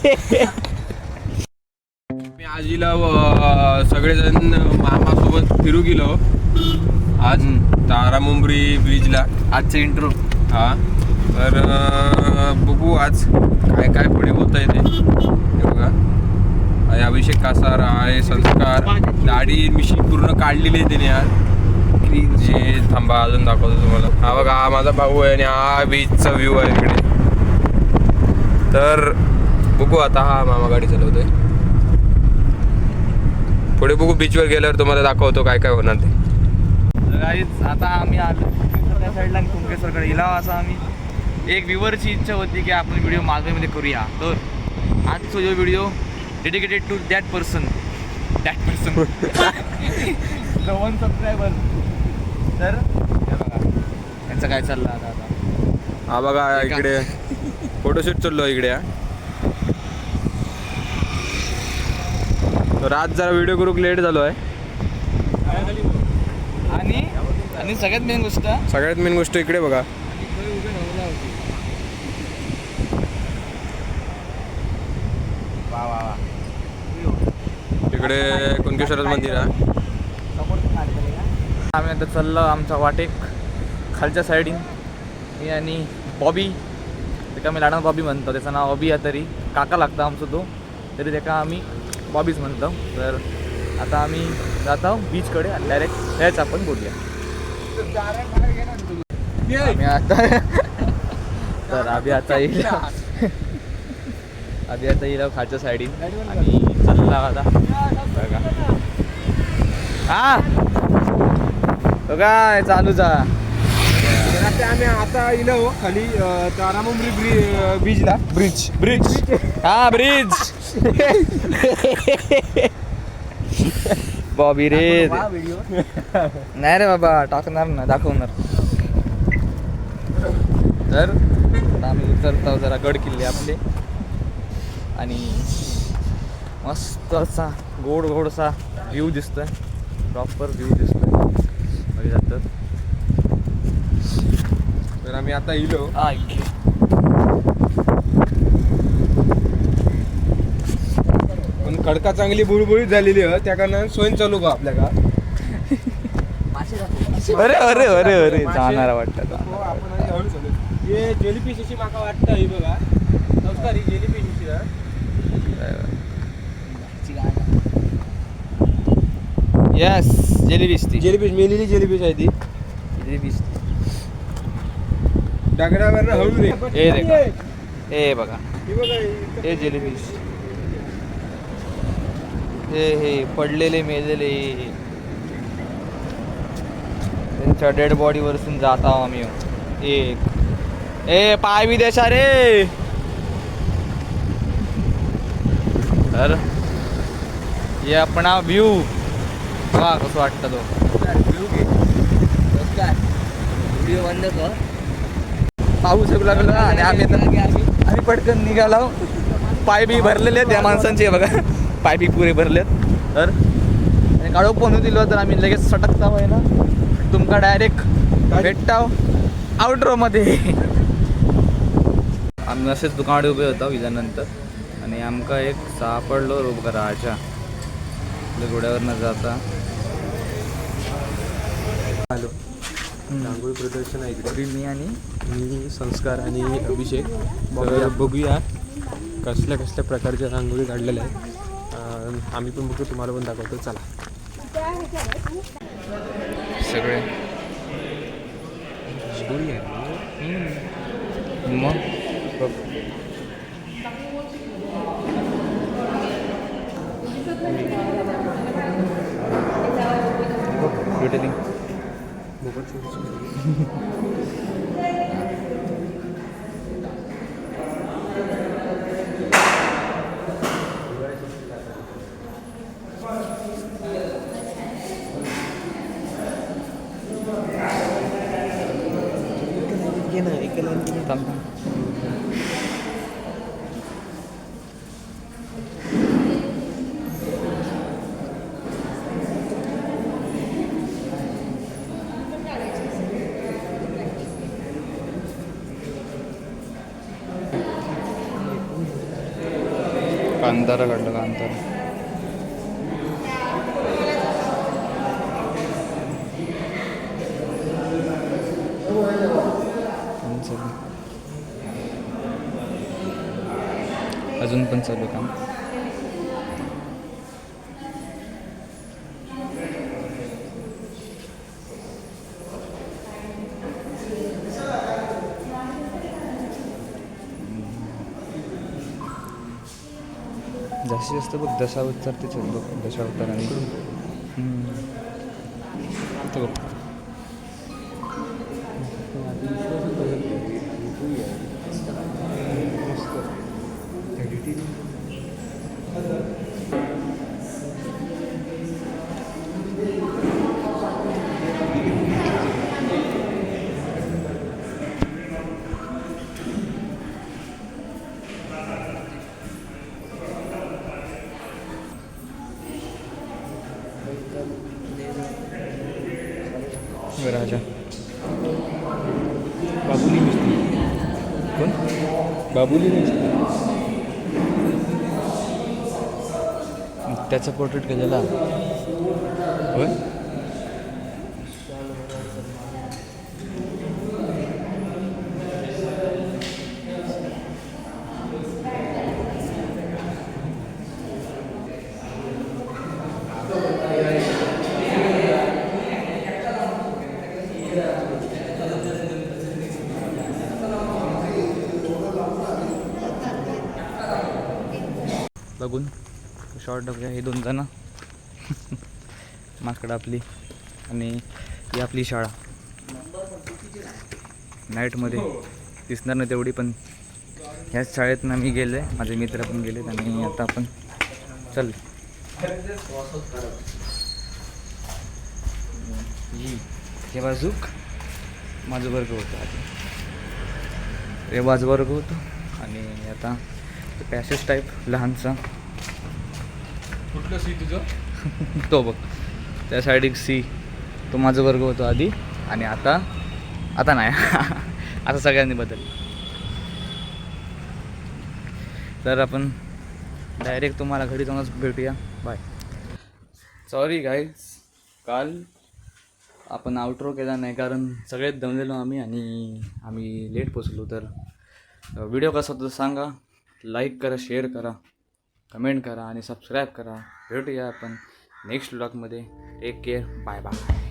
मी आजीला सगळेजण मामासोबत फिरू गेलो आज तारामुंबरी ब्रिजला. आजचे इंट्रो. हा तर बघू आज काय काय पुढे होत आहे ते बघा. अभिषेक कासार आहे, संस्कार, दाढी मिशी पूर्ण काढलेली आहे त्याने आज. जे थांबा अजून दाखवतो तुम्हाला. हा बघा, हा माझा भाऊ आहे आणि हा बीचचा व्ह्यू आहे इकडे. तर बघू आता, हा मामा गाडी चालवतोय. पुढे बघू, बीचवर गेल्यावर तुम्हाला दाखवतो काय काय होणार ते. आता आम्ही आलो त्या साईडला आणि कुंकेश्वरकडे गेला. असा आम्ही एक व्ह्यूवरची इच्छा होती की आपण व्हिडिओ मालवणमध्ये करूया. तर आजचा जो video dedicated to that person the one subscriber. तर हे बघा यांचं काय चाललं आता. हा बघा इकडे फोटोशूट चाललो इकडे. तर आज जरा व्हिडिओ करूक लेट झालो आहे. आणि सगळ्यात मेन गोष्ट इकडे बघा. इकडे कुणकेश्वराचं मंदिर आहे. आम्ही आता चाललो आमचा वाटेक खालच्या साईडिंग. मी आणि बॉबी, त्याका मी लाडान बॉबी म्हणतो. त्याचं नाव बॉबी आहे, तरी काका लागता आमचं तो, तरी त्याका आम्ही बॉबीच म्हणतो. तर आता आम्ही जात आहोत बीचकडे आणि डायरेक्ट ह्याच आपण बोलूया. आम्ही आता तर आम्ही आता येईल खालच्या साईडिंग आणि चालला आता बघा. हा तो काय चालूच आहे. आम्ही आता येलो खाली तारामुंबरी बीचला. ब्रिज हा ब्रिज. बॉबी रे नाही रे बाबा, टाकणार ना, दाखवणार. तर आम्ही उतरतो जरा गड किल्ले आपले आणि मस्त असा गोडसा व्ह्यू दिसतोय. प्रॉपर व्ह्यू दिसतोय जातात. तर आम्ही आता येलो. पण खडका चांगली बुळबुळीत झालेली आहे, त्या कारणाने सोयन चालू का आपल्या का. अरे अरे अरे अरे जाणार वाटतं. हे जेलीफिश अशी माका वाटतं. ही बघा नमस्कार, ही जेलीफिश अशी ना. Yes jellyfish. ती जेलीफिश मेलेली जेलीफिश आहे ती. जेलीफिश डगरावर हळू रे. हे बघा हे जेलीफिश. हे पडलेले मेलेले त्यांच्या डेड बॉडीवरसून जात आहो आम्ही. एक पाय बी देशा रे. तर हे आपणा व्ह्यू वा कसं वाटतं तो व्हिडिओ बंद कर. पाऊस येऊ लागला आणि आम्ही पटकन निघालो. पाय बी भरलेले आहेत त्या माणसांचे बघा, पाय बी पुरे भरलेत. तर काढूक पण दिलो तर आम्ही लगेच सटकता होय ना. तुमका डायरेक्ट भेटताव आउटरो मध्ये. आम्ही असेच दुकानात उभे होतो विजानंतर आणि आमका एक सापडलो रोग राजा आपल्या घोड्यावरनं जाता. हॅलो, रांगोळी प्रदर्शन आहे इकडे. मी संस्कार आणि अभिषेक. बघूया कसल्या कसल्या प्रकारच्या रांगोळी काढलेल्या आहेत. आम्ही पण बघतो, तुम्हाला पण दाखवतो. चला. सगळे मग कांतारा काढलं कांतारा. अजून पण चालू काम. जास्तीत जास्त बघ दशावतार ते बघ दशावतार आणि तो बघ. राजा बाबुली मिस्त्री. कोण? बाबुली मिस्त्री. त्याचा पोर्ट्रेट केलेला होय. बघून शॉर्ट बघूया. हे 2 जण माकडं आपली आणि ही आपली शाळा. नाईटमध्ये दिसणार नाही तेवढी, पण ह्याच शाळेतनं मी गेले, माझे मित्र पण गेलेत आणि आता आपण चल. हे बाजूक माझं वर्ग होतं आधी, हे माझं वर्ग होतं आणि आता पॅसेज टाईप लहानसा. कुठलं सी तुझं? तो बघ त्या साईड सी, तो माझा वर्ग होतो आधी आणि आता नाही आता सगळ्यांनी बदललं. तर आपण डायरेक्ट तुम्हाला घरी जाऊनच भेटूया. बाय. सॉरी गाईज, काल आपण आउटरो केला नाही कारण सगळेच दमलेलो आम्ही लेट पोचलो. तर व्हिडिओ कसा होता सांगा, लाईक करा, शेअर करा, कमेंट करा आणि सबस्क्राईब करा. भेटूया आपण नेक्स्ट व्लॉगमध्ये. Take care. Bye bye.